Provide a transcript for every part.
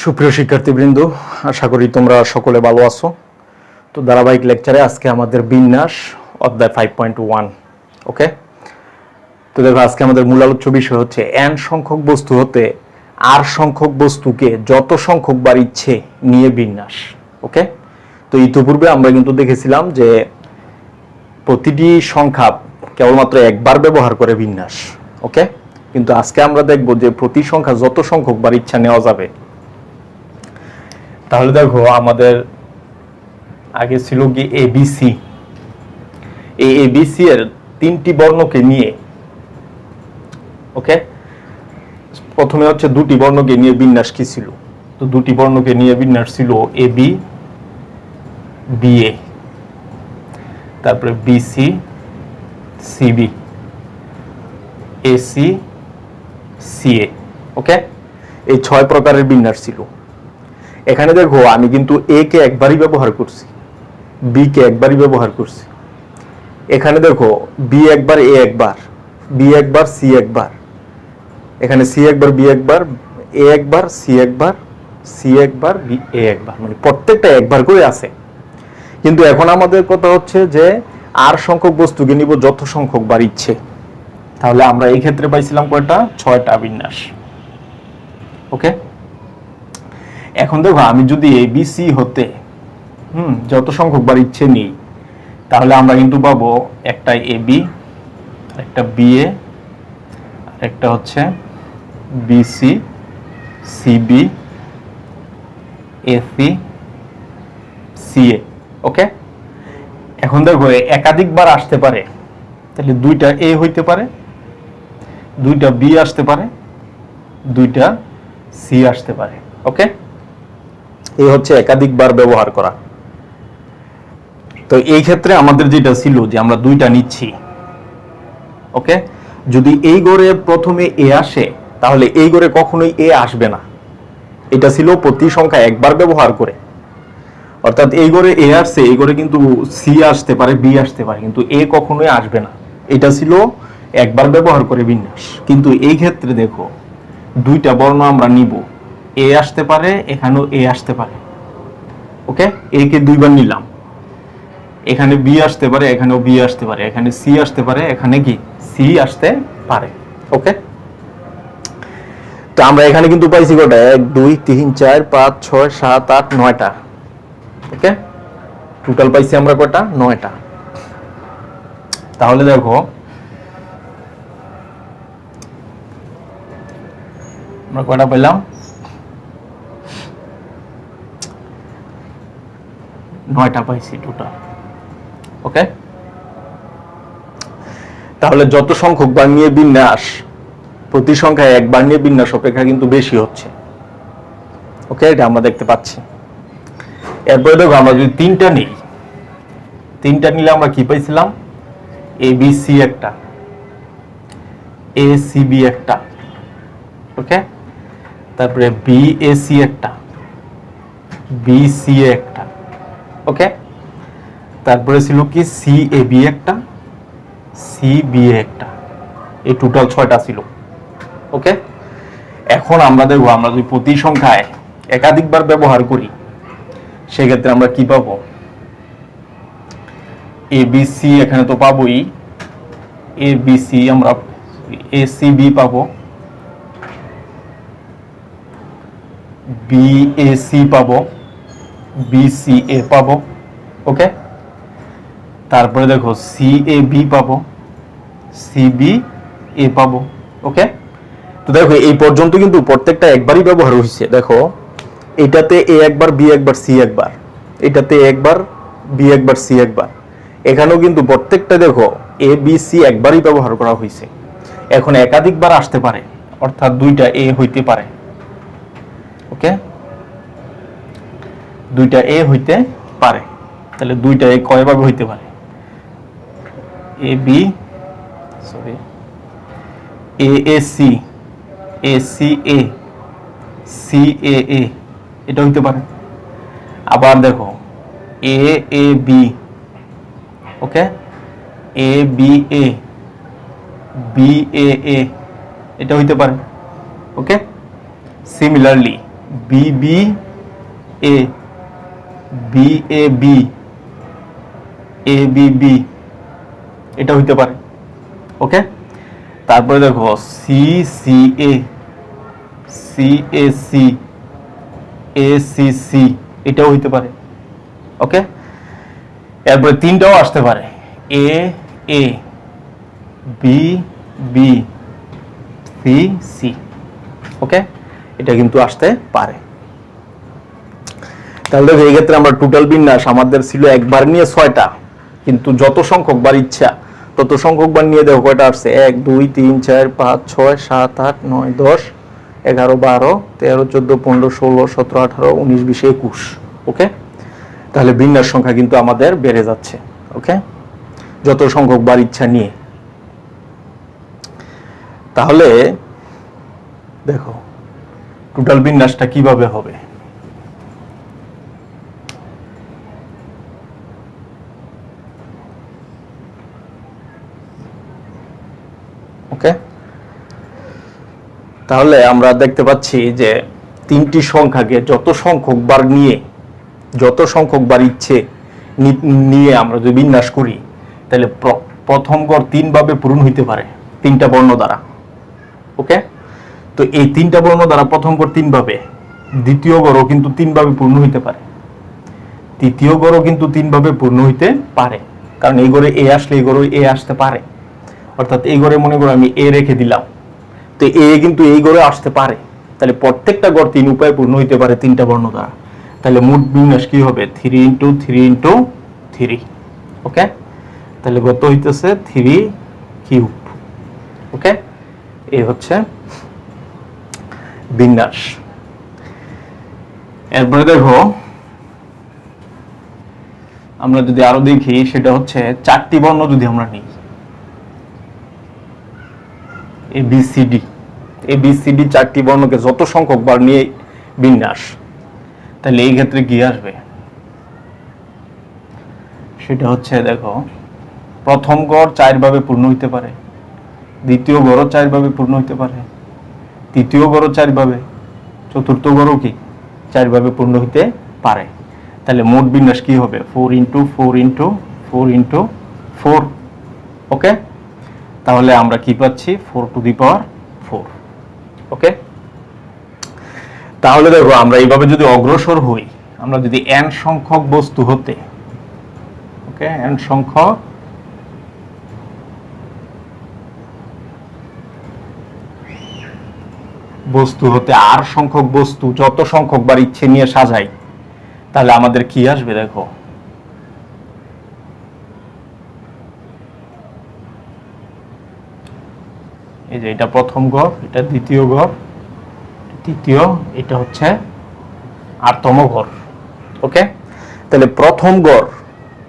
সুপ্রিয় শিক্ষার্থীবৃন্দ, আশা করি তোমরা সকলে ভালো আছো। তো ধারাবাহিক লেকচারে আজকে আমাদের বিন্যাস অধ্যায় 5.1। ওকে, তো দেখো আজকে আমাদের মূল আলোচ্য বিষয় হচ্ছে n সংখ্যক বস্তু হতে r সংখ্যক বস্তুকে যত সংখ্যক বার ইচ্ছে নিয়ে বিন্যাস। ওকে, তো ইতিপূর্বে আমরা কিন্তু দেখেছিলাম যে প্রতিটি সংখ্যা কেবলমাত্র একবার ব্যবহার করে বিন্যাস। ওকে, কিন্তু আজকে আমরা দেখব যে প্রতি সংখ্যা যত সংখ্যক বার ইচ্ছা নেওয়া যাবে। তাহলে দেখো আমাদের আগে ছিল কি এবিসি, এই এবিসি এর তিনটি বর্ণকে নিয়ে, ওকে, প্রথমে হচ্ছে দুটি বর্ণকে নিয়ে বিন্যাস কি ছিল? তো দুটি বর্ণকে নিয়ে বিন্যাস ছিল এবি বিএ, তারপরে বিসি সিবি, এসি সিএ। ওকে, এই 6 প্রকারের বিন্যাস ছিল। এখানে দেখো আমি কিন্তু এ কে একবারই ব্যবহার করছি, বি কে একবারই ব্যবহার করছি। এখানে দেখো বি একবার, এ একবার, বি একবার, সি একবার, এখানে সি একবার, বি একবার, এ একবার, সি একবার, সি একবার, বি এ একবার, মানে প্রত্যেকটা একবার করে আছে। কিন্তু এখন আমাদের কথা হচ্ছে যে আর সংখ্যক বস্তুকে নিব যত সংখ্যক বার ইচ্ছে। তাহলে আমরা এই ক্ষেত্রে পাইছিলাম কয়টা? 6টা বিন্যাস। ওকে, এখন দেখো আমি যদি এ বি সি হতে যত সংখ্যক বার ইচ্ছে নিই, তাহলে আমরা কিন্তু পাবো একটা এ বি, একটা বি এ, একটা হচ্ছে বিসি সিবি এসি সিএ। ওকে, এখন দেখো একাধিকবার আসতে পারে, তাহলে দুইটা এ হইতে পারে, দুইটা বি আসতে পারে, দুইটা সি আসতে পারে। ওকে, এই হচ্ছে একাধিকবার ব্যবহার করা। তো এই ক্ষেত্রে আমাদের যেটা ছিল যে আমরা দুইটা নিচ্ছি। ওকে, যদি এই ঘরে প্রথমে এ আসে তাহলে এই ঘরে কখনোই এ আসবে না। এটা ছিল প্রতি সংখ্যা একবার ব্যবহার করে, অর্থাৎ এই ঘরে এ আসছে, এই ঘরে কিন্তু সি আসতে পারে, বি আসতে পারে, কিন্তু এ কখনোই আসবে না। এটা ছিল একবার ব্যবহার করে বিন্যাস। কিন্তু এই ক্ষেত্রে দেখো দুইটা বর্ণ আমরা নিব, এ আসতে পারে, এখানেও এ আসতে পারে। ওকে, এ কে দুইবার নিলাম, এখানে বি আসতে পারে, এখানেও বি আসতে পারে, এখানে সি আসতে পারে, এখানে কি সি আসতে পারে। ওকে, তো আমরা এখানে কিন্তু পাইছি কটা? 1 2 3 4 5 6 7 8 9টা। ওকে, টোটাল পাইছি আমরা কয়টা? 9টা। তাহলে দেখো আমরা কয়টা পেলাম? 9টা পাইছি টোটাল। ওকে, তাহলে যত সংখ্যক বার নিয়ে বিন্যাস, প্রতি সংখ্যায় একবার নিয়ে বিন্যাস অপেক্ষা কিন্তু বেশি হচ্ছে। ওকে, এটা আমরা দেখতে পাচ্ছি। এরপরে দেখো আমরা যদি তিনটা নিই, তিনটা নিলে আমরা কি পাইছিলাম? এ বি সি একটা, এ সি বি একটা, ওকে, তারপরে বি এ সি একটা, বি সি এ একটা, ওকে, তারপরে ছিল কি সি এ বি একটা, সি বি এ একটা। এই টোটাল 6টা ছিল। ওকে, এখন আমরা দেখবো আমরা যদি প্রতি সংখ্যায় একাধিকবার ব্যবহার করি সেক্ষেত্রে আমরা কি পাবো? এ বি সি এখানে তো পাবোই, এ বি সি, আমরা এ সি বি পাবো, বি এ সি পাবো, বি সি এ পাবো। ওকে, তারপরে দেখো সি এ বি পাবো, সি বি এ পাবো। ওকে, তো দেখো এই পর্যন্ত কিন্তু প্রত্যেকটা একবারই ব্যবহার হয়েছে। দেখো এটাতে এ একবার, বি একবার, সি একবার, এটাতে একবার, বি একবার, সি একবার, এখানেও কিন্তু প্রত্যেকটা দেখো এ বি সি একবারই ব্যবহার করা হয়েছে। এখন একাধিকবার আসতে পারে, অর্থাৎ দুইটা এ হইতে পারে। ওকে, দুইটা এ হইতে পারে, তাহলে দুইটা এ কয়ভাবে হইতে পারে? A B, sorry, A A C, A C A, C A A, এটা হইতে পারে। আবার দেখো A A B, okay, A B A, B A A, এটা হইতে পারে। Okay, similarly B B A, B A B, A B B, এটা হইতে পারে। ওকে, তারপরে দেখো C C A, C A C, A C C, এটাও হইতে পারে। ওকে, এরপরে তিনটাও আসতে পারে, A A, B B, C C. Okay, এটা কিন্তু আসতে পারে। তাহলে এই ক্ষেত্রে আমরা টোটাল বিন্যাস আমাদের ছিল একবার নিয়ে 6টা, কিন্তু যত সংখ্যক বার ইচ্ছা তত সংখ্যক বার নিয়ে দেখো কয়টা আসছে, 1 2 3 4 5 6 7 8 9 10 11 12 13 14 15 16 17 18 19 20 21। ওকে, তাহলে বিন্যাস সংখ্যা কিন্তু আমাদের বেড়ে যাচ্ছে। ওকে, যত সংখ্যক বার ইচ্ছা নিয়ে। তাহলে দেখো টোটাল বিন্যাসটা কিভাবে হবে। ওকে, তাহলে আমরা দেখতে পাচ্ছি যে তিনটি সংখ্যাকে যত সংখ্যক বার নিয়ে, যত সংখ্যক বার ইচ্ছে নিয়ে আমরা যদি বিন্যাস করি, তাহলে প্রথম গড় 3 ভাবে পূরণ হইতে পারে 3টা বর্ণ দ্বারা। ওকে, তো এই 3টা বর্ণ দ্বারা প্রথম গড় 3 ভাবে, দ্বিতীয় গড়ও কিন্তু 3 ভাবে পূর্ণ হইতে পারে, তৃতীয় গড়ও কিন্তু 3 ভাবে পূর্ণ হইতে পারে, কারণ এই গড়ে এ আসলে এই গড়ে এ আসতে পারে। অর্থাৎ এই গড়ে মনে করো আমি এ রেখে দিলাম, তো এ কিন্তু এই গড়ে আসতে পারে। তাহলে প্রত্যেকটা গড় 3 উপায়ে পূর্ণ হইতে পারে 3টা বর্ণ দ্বারা। তাহলে মোট বিন্যাস কি হবে, 3 × 3 × 3। ওকে, তাহলে কত হইতেছে 3 কিউব। ওকে, এই হচ্ছে বিন্যাস। এরপরে দেখো আমরা যদি আরো দেখি, সেটা হচ্ছে 4টি বর্ণ যদি আমরা নিই, A B C D, A B C D 4টি বর্ণকে যত সংখ্যক বার নিয়ে বিন্যাস, তাহলে এই ক্ষেত্রে কি আসবে, সেটা হচ্ছে দেখো প্রথম গড় 4 ভাবে পূর্ণ হইতে পারে, দ্বিতীয় গড়ও 4 ভাবে পূর্ণ হইতে পারে, তৃতীয় গড়ও 4 ভাবে, চতুর্থ গড়ও কি 4 ভাবে পূর্ণ হইতে পারে। তাহলে মোট বিন্যাস কি হবে, 4 × 4 × 4 × 4। ওকে, তাহলে আমরা কি পাচ্ছি, 4⁴। ওকে, তাহলে দেখো আমরা এইভাবে যদি অগ্রসর হই, আমরা যদি n সংখ্যক বস্তু হতে, ওকে, n সংখ্যক বস্তু হতে r সংখ্যক বস্তু যত সংখ্যক বার ইচ্ছে নিয়ে সাজাই, তাহলে আমাদের কি আসবে দেখো, এই যে এটা প্রথম গড়, এটা দ্বিতীয় গড়, তৃতীয়, এটা হচ্ছে rতম গড়। ওকে, তাহলে প্রথম গড়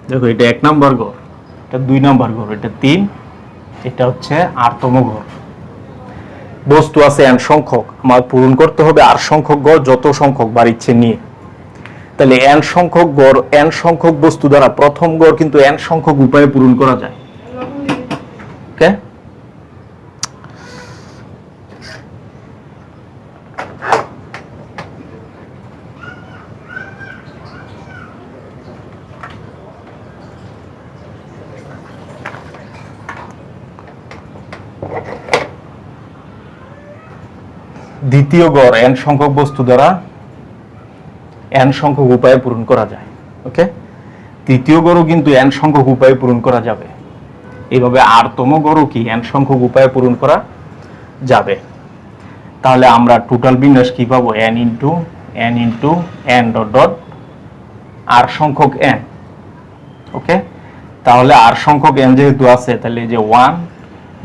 দেখো, এটা 1 নম্বর গড়, এটা 2 নম্বর গড়, এটা 3, এটা হচ্ছে rতম গড়। বস্তু আছে n সংখ্যক, আমার পূরণ করতে হবে r সংখ্যক গড় যত সংখ্যক বার ইচ্ছে নিয়ে। তাহলে n সংখ্যক গড়, n সংখ্যক বস্তু দ্বারা প্রথম গড় কিন্তু n সংখ্যক উপায়ে পূরণ করা যায়। ওকে, দ্বিতীয় গড় n সংখ্যক বস্তু দ্বারা n সংখ্যক উপায়ে পূরণ করা যায়। ওকে, তৃতীয় গড়ও কিন্তু n সংখ্যক উপায়ে পূরণ করা যাবে। এইভাবে rতম গড়ও কি n সংখ্যক উপায়ে পূরণ করা যাবে। তাহলে আমরা টোটাল বিন্যাস কি পাবো, n × n dot dot r সংখ্যক n। ওকে, তাহলে r সংখ্যক n যেহেতু আছে, তাহলে এই যে 1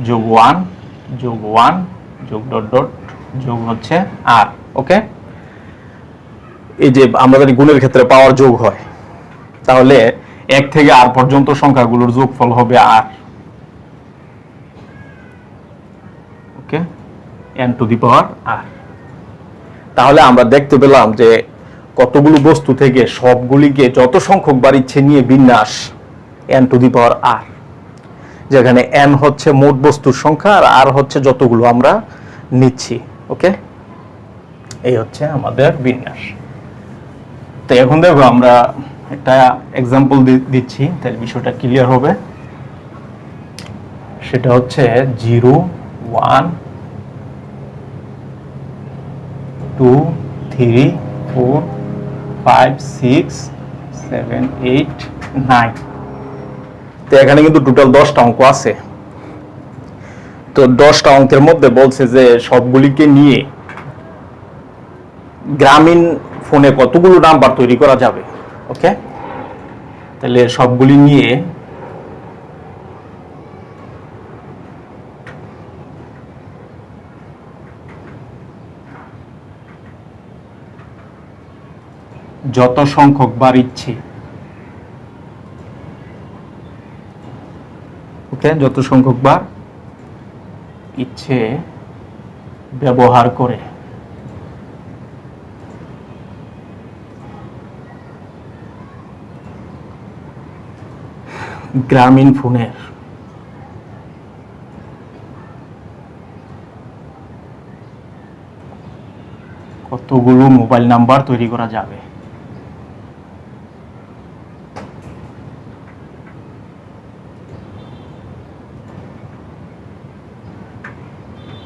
+ 1 + 1 যোগ ডট ডট যোগ হচ্ছে r। ওকে, এই যে আমাদের গুণের ক্ষেত্রে পাওয়ার যোগ হয়, তাহলে 1 থেকে r পর্যন্ত সংখ্যাগুলোর যোগফল হবে r। ওকে, n⁴r। তাহলে আমরা দেখতে পেলাম যে কতগুলো বস্তু থেকে সবগুলিকে যত সংখ্যক বার ইচ্ছে নিয়ে বিন্যাস n⁴r, যেখানে n হচ্ছে মোট বস্তুর সংখ্যা আর r হচ্ছে যতগুলো আমরা নিচ্ছি। ওকে, এই হচ্ছে আমাদের বিন্যাস। তো এখন দেখো আমরা একটা এক্সাম্পল দিচ্ছি, তাহলে বিষয়টা ক্লিয়ার হবে। সেটা হচ্ছে 0 1 2 3 4 5 6 7 8 9। তো এখানে কিন্তু টোটাল 10টা অঙ্ক আছে। তো 10টা অঙ্কের মধ্যে বলছে যে সবগুলিকে নিয়ে গ্রামীণ ফোনে কতগুলো নাম্বার তৈরি করা যাবে। ওকে, তাহলে সবগুলি নিয়ে যত সংখ্যক বার ইচ্ছে, ওকে, যত সংখ্যক বার ইচ্ছে ব্যবহার করে গ্রামীণ ফোনের কতগুলো মোবাইল নাম্বার তৈরি করা যাবে।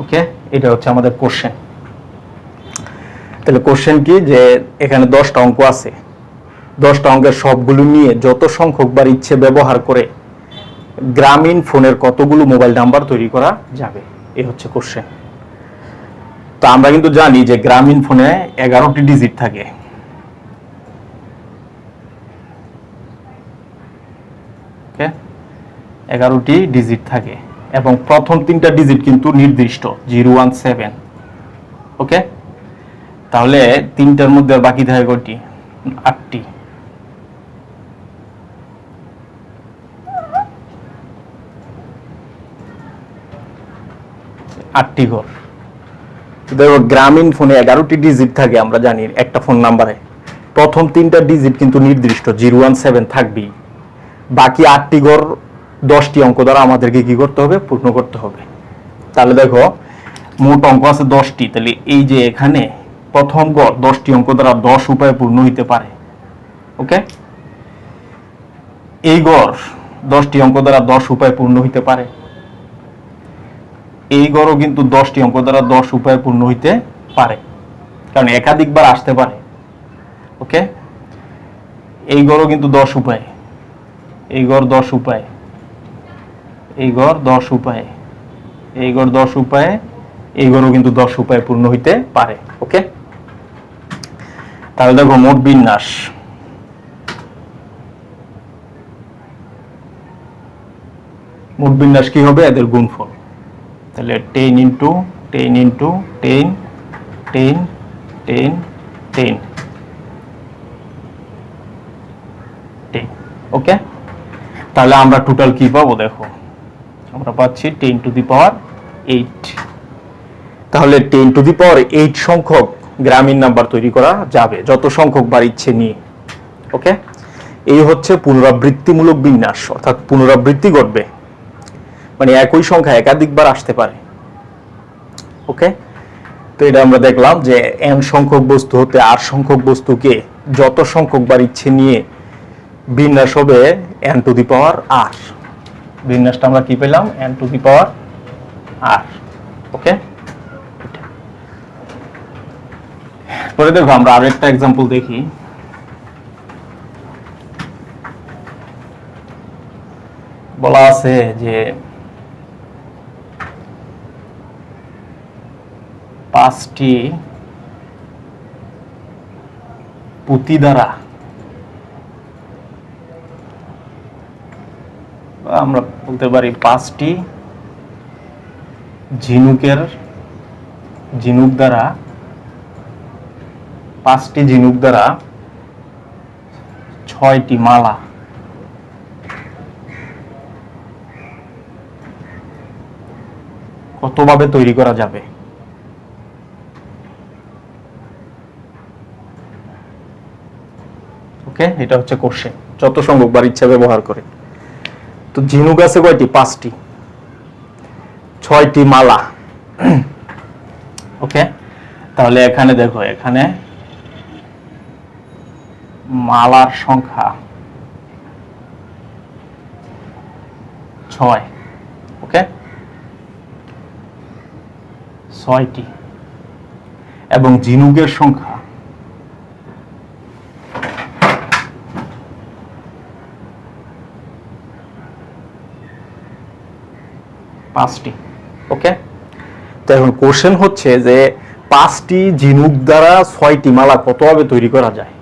ওকে, এটা হচ্ছে আমাদের কোশ্চেন। তাহলে কোশ্চেন কি, যে এখানে 10টা অঙ্ক আছে, 10টা অঙ্কের সবগুলো নিয়ে যত সংখ্যক বার ইচ্ছে ব্যবহার করে গ্রামীণ ফোনের কতগুলো মোবাইল নাম্বার তৈরি করা যাবে, এই হচ্ছে কোশ্চেন। তো আমরা কিন্তু জানি যে গ্রামীণ ফোনে 11টি ডিজিট থাকে। ওকে, 11টি ডিজিট থাকে এবং প্রথম 3টা ডিজিট কিন্তু নির্দিষ্ট 0 1 7। ওকে, তাহলে 3টার মধ্যে আর বাকি থাকে কয়টি? 8টি। 8টি ঘর। দেখো গ্রামীণ ফোনে 11টি ডিজিট থাকে, আমরা জানি একটা ফোন নাম্বারে প্রথম 3টা ডিজিট কিন্তু নির্দিষ্ট 0 1 7 থাকবেই। বাকি 8টি ঘর 10টি অঙ্ক দ্বারা আমাদেরকে কি করতে হবে? পূর্ণ করতে হবে। তাহলে দেখো মোট অঙ্ক আছে 10টি, তাহলে এই যে এখানে প্রথম ঘর 10টি অঙ্ক দ্বারা 10 উপায়ে পূর্ণ হইতে পারে। ওকে, এই ঘর 10টি অঙ্ক দ্বারা 10 উপায়ে পূর্ণ হইতে পারে। এই ঘরও কিন্তু 10টি অঙ্ক দ্বারা 10 উপায়ে পূর্ণ হইতে পারে, কারণ একাধিকবার আসতে পারে। ওকে, এই ঘরও কিন্তু 10 উপায়ে, এই ঘর 10 উপায়ে, এই ঘর 10 উপায়ে, এই ঘর 10 উপায়ে, এই ঘরও কিন্তু 10 উপায়ে পূর্ণ হইতে পারে। ওকে, তাহলে দেখো মোট বিন্যাস, মোট বিন্যাস কি হবে? এদের গুণফল। তাহলে 10 ইন্টু 10 ইন্টু 10 10 10 10 10। ওকে, তাহলে আমরা টোটাল কি পাবো? দেখো আমরা পাচ্ছি 10 টু দি পাওয়ার 8। তাহলে 10 টু দি পাওয়ার 8 সংখ্যক গ্রামীণ নাম্বার তৈরি করা যাবে যত সংখ্যক বার ইচ্ছে নিয়ে। ওকে, এই হচ্ছে পুনরাবৃত্তিমূলক বিন্যাস, অর্থাৎ পুনরাবৃত্তি ঘটবে, মানে একই সংখ্যা একাধিকবার আসতে পারে। ওকে, তো এটা আমরা দেখলাম যে n সংখ্যক বস্তু হতে r সংখ্যক বস্তুকে যত সংখ্যক বার ইচ্ছে নিয়ে বিন্যাস হবে n to the power r। বিন্যাসটা আমরা কি পেলাম? n to the power r। ওকে, পরে দেখো আমরা আরো একটা एग्जांपल দেখি। বলা আছে যে 5টি পুঁতি দ্বারা, আমরা বলতে পারি 5টি ঝিনুক দ্বারা, 5টি ঝিনুক দ্বারা 6টি মালা কতভাবে তৈরি করা যাবে? ওকে, এটা হচ্ছে কোশ্চেন, যত সংখ্যক বার ইচ্ছা ব্যবহার করে। তো ঝিনুক আছে কয়টি? 5টি, 6টি মালা। ওকে, তাহলে এখানে দেখো, এখানে মালার সংখ্যা 6, ওকে, 6টি, এবং ঝিনুকের সংখ্যা 5টি, ওকে। তো এখন কোশ্চেন হচ্ছে যে 5টি ঝিনুক দ্বারা 6টি মালা কতভাবে তৈরি করা যায়।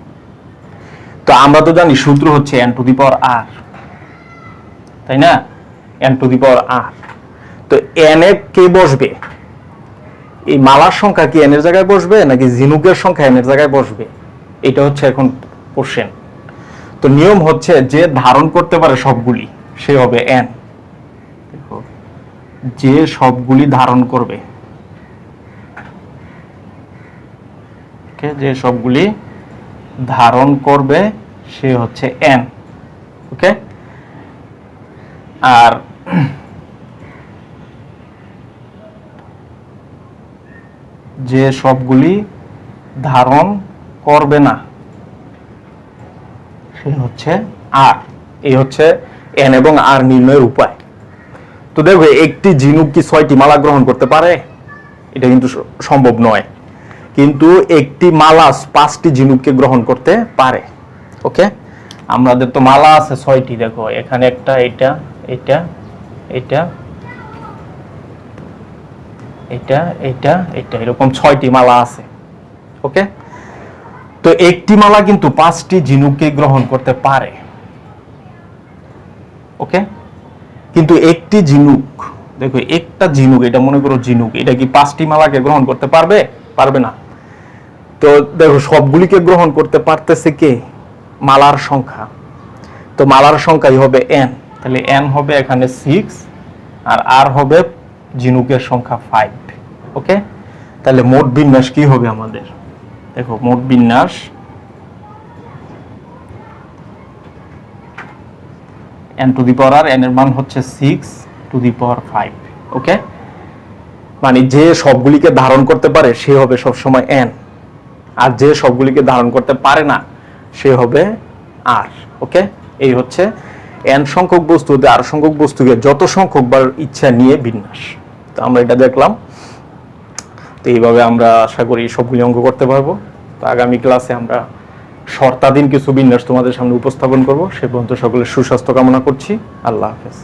তো আমরা তো জানি সূত্র হচ্ছে n to the power r, তাই না, n to the power r। তো n এ কে বসবে, এই মালার সংখ্যা কি n এর জায়গায় বসবে নাকি ঝিনুকের সংখ্যা n এর জায়গায় বসবে, এটা হচ্ছে এখন কোশ্চেন। তো নিয়ম হচ্ছে যে ধারণ করতে পারে সবগুলি সে হবে n, দেখো যে সবগুলি ধারণ করবে, ওকে, যে সবগুলি ধারণ করবে সে হচ্ছে n, ওকে। আর যে সবগুলি ধারণ করবে না সে হচ্ছে r। এই হচ্ছে n এবং r নির্ণয়ের উপায়। তো দেখো, একটি ঝিনুক কি 6টি মালা গ্রহণ করতে পারে? এটা কিন্তু সম্ভব নয়, কিন্তু একটি মালা 5টি ঝিনুককে গ্রহণ করতে পারে, ওকে। আমাদের তো মালা আছে 6টি, দেখো এখানে একটা, এটা, এটা, এটা, এটা, এটা, এটা, এরকম 6টি মালা আছে, ওকে। তো একটি মালা কিন্তু 5টি ঝিনুককে গ্রহণ করতে পারে, ওকে। কিন্তু একটি ঝিনুক, দেখো একটা ঝিনুক, এটা মনে করো ঝিনুক, এটা কি 5টি মালাকে গ্রহণ করতে পারবে? পারবে না। তো দেখো সবগুলিকে গ্রহণ করতে পারতেছে কে? মালার সংখ্যা। তো মালার সংখ্যাই হবে n, তাহলে n হবে এখানে 6 আর r হবে ঝিনুকের সংখ্যা 5, ওকে। তাহলে মোট বিন্যাস কি হবে আমাদের? দেখো মোট বিন্যাস n to the power r, n এর মান হচ্ছে 6 টু দি পাওয়ার 5, ওকে। মানে যে সবগুলিকে ধারণ করতে পারে সে হবে সবসময় n, আর যে সবগুলিকে ধারণ করতে পারে না সে হবে r, ওকে। এই হচ্ছে n সংখ্যক বস্তু হতে r সংখ্যক বস্তুকে যত সংখ্যক বার ইচ্ছা নিয়ে বিন্যাস। তো আমরা এটা দেখলাম। তো এইভাবে আমরা আশা করি সবগুলি অঙ্ক করতে পারবো। তো আগামী ক্লাসে আমরা শর্তাধীন কিছু বিন্যাস তোমাদের সামনে উপস্থাপন করব। সে পর্যন্ত সকলের সুস্বাস্থ্য কামনা করছি। আল্লাহ হাফেজ।